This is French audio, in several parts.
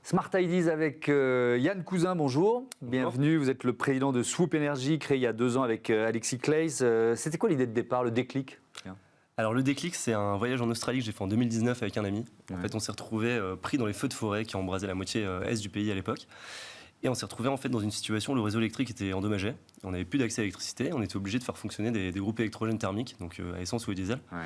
Smart Ideas avec Yann Cousin, bonjour. Bienvenue, vous êtes le président de Swoop Energy, créé il y a 2 ans avec Alexis Claes. C'était quoi l'idée de départ, le déclic? Alors le déclic, c'est un voyage en Australie que j'ai fait en 2019 avec un ami. En fait, on s'est retrouvé pris dans les feux de forêt qui embrasaient la moitié est du pays à l'époque. Et on s'est retrouvé en fait dans une situation où le réseau électrique était endommagé. On n'avait plus d'accès à l'électricité. On était obligé de faire fonctionner des groupes électrogènes thermiques, donc à essence ou à diesel. Ouais.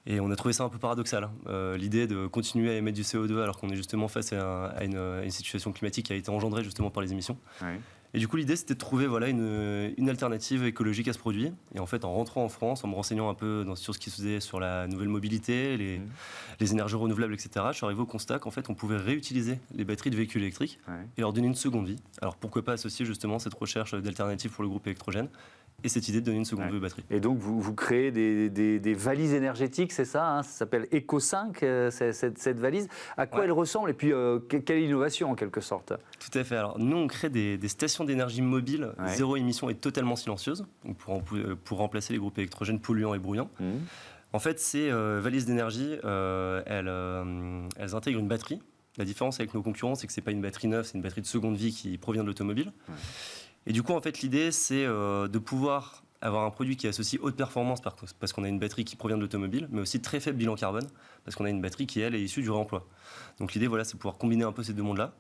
Et on a trouvé ça un peu paradoxal. L'idée de continuer à émettre du CO2 alors qu'on est justement face à une situation climatique qui a été engendrée justement par les émissions. Ouais. Et du coup, l'idée, c'était de trouver une alternative écologique à ce produit. Et en fait, en rentrant en France, en me renseignant un peu sur ce qui se faisait sur la nouvelle mobilité, les énergies renouvelables, etc., je suis arrivé au constat qu'en fait, on pouvait réutiliser les batteries de véhicules électriques et leur donner une seconde vie. Alors, pourquoi pas associer justement cette recherche d'alternatives pour le groupe électrogène et cette idée de donner une seconde vie aux batteries. Et donc, vous créez des valises énergétiques, c'est ça, hein, ça s'appelle Eco 5, cette valise. À quoi elle ressemble et puis quelle est l'innovation en quelque sorte? Tout à fait. Alors, nous, on crée des stations d'énergie mobiles, zéro émission et totalement silencieuses, donc pour remplacer les groupes électrogènes polluants et bruyants. En fait, ces valises d'énergie, elles intègrent une batterie. La différence avec nos concurrents, c'est que ce n'est pas une batterie neuve, c'est une batterie de seconde vie qui provient de l'automobile. Et du coup, en fait, l'idée, c'est de pouvoir avoir un produit qui associe haute performance parce qu'on a une batterie qui provient de l'automobile, mais aussi très faible bilan carbone parce qu'on a une batterie qui, elle, est issue du réemploi. Donc l'idée, voilà, c'est de pouvoir combiner un peu ces deux mondes-là.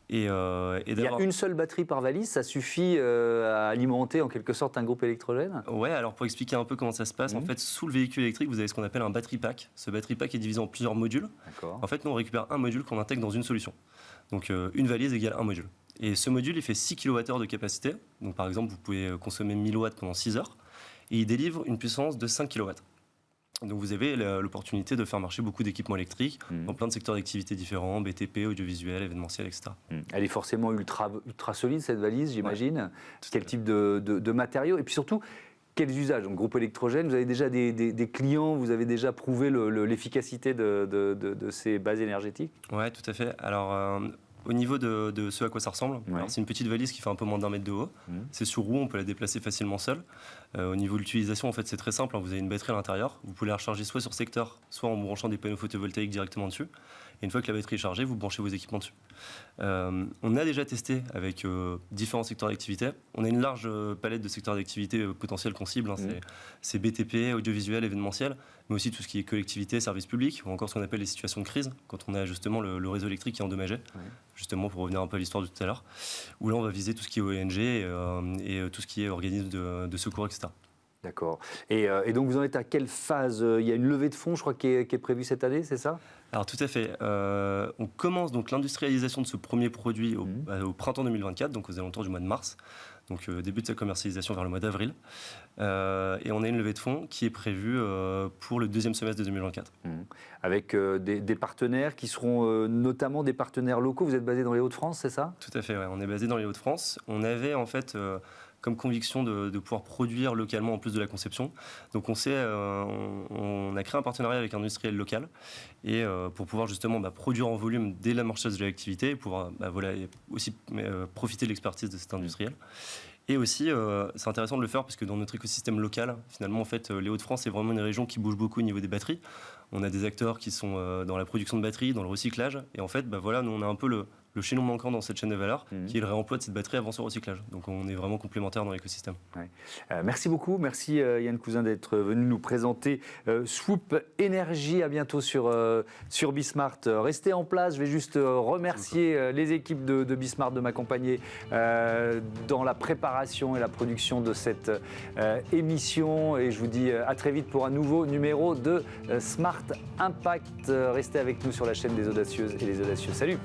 Il y a une seule batterie par valise, ça suffit à alimenter en quelque sorte un groupe électrogène? Ouais, alors pour expliquer un peu comment ça se passe, en fait, sous le véhicule électrique, vous avez ce qu'on appelle un battery pack. Ce battery pack est divisé en plusieurs modules. En fait, nous, on récupère un module qu'on intègre dans une solution. Donc une valise égale un module. Et ce module, il fait 6 kWh de capacité. Donc par exemple, vous pouvez consommer 1000 watts pendant 6 heures. Et il délivre une puissance de 5 kW. Donc vous avez l'opportunité de faire marcher beaucoup d'équipements électriques dans plein de secteurs d'activité différents, BTP, audiovisuel, événementiel, etc. Elle est forcément ultra solide, cette valise, j'imagine. Ouais. Quel type de matériaux? Et puis surtout, quels usages? Donc groupe électrogène, vous avez déjà des clients, vous avez déjà prouvé l'efficacité de ces bases énergétiques? Oui, tout à fait. Alors, au niveau de ce à quoi ça ressemble, c'est une petite valise qui fait un peu moins d'1 mètre de haut. C'est sur roue, on peut la déplacer facilement seule. Au niveau de l'utilisation, en fait, c'est très simple. Vous avez une batterie à l'intérieur. Vous pouvez la recharger soit sur secteur, soit en branchant des panneaux photovoltaïques directement dessus. Et une fois que la batterie est chargée, vous branchez vos équipements dessus. On a déjà testé avec différents secteurs d'activité. On a une large palette de secteurs d'activité potentiels qu'on cible. C'est BTP, audiovisuel, événementiel, mais aussi tout ce qui est collectivité, services publics, ou encore ce qu'on appelle les situations de crise, quand on a justement le réseau électrique qui est endommagé, justement pour revenir un peu à l'histoire de tout à l'heure, où là on va viser tout ce qui est ONG et tout ce qui est organisme de secours, etc. D'accord. Et donc vous en êtes à quelle phase? Il y a une levée de fonds, je crois, qui est prévue cette année, c'est ça? Alors tout à fait. On commence donc l'industrialisation de ce premier produit au printemps 2024, donc aux alentours du mois de mars. Donc début de sa commercialisation vers le mois d'avril. Et on a une levée de fonds qui est prévue pour le deuxième semestre de 2024. Avec des partenaires qui seront notamment des partenaires locaux. Vous êtes basé dans les Hauts-de-France, c'est ça? Tout à fait, ouais. On est basé dans les Hauts-de-France. On avait en fait comme conviction de pouvoir produire localement en plus de la conception. Donc on a créé un partenariat avec un industriel local et pour pouvoir justement produire en volume dès l'amorçage de l'activité et pouvoir aussi profiter de l'expertise de cet industriel. Et aussi, c'est intéressant de le faire parce que dans notre écosystème local, finalement, en fait, les Hauts-de-France, c'est vraiment une région qui bouge beaucoup au niveau des batteries. On a des acteurs qui sont dans la production de batteries, dans le recyclage. Et en fait, nous, on a un peu le chaînon manquant dans cette chaîne de valeur, qui est le réemploi de cette batterie avant son recyclage. Donc, on est vraiment complémentaires dans l'écosystème. Merci beaucoup. Merci Yann Cousin d'être venu nous présenter Swoop Energy. À bientôt sur Bismart. Restez en place. Je vais juste remercier les équipes de Bismart de m'accompagner dans la préparation et la production de cette émission. Et je vous dis à très vite pour un nouveau numéro de Smart Impact. Restez avec nous sur la chaîne des Audacieuses et les Audacieux. Salut!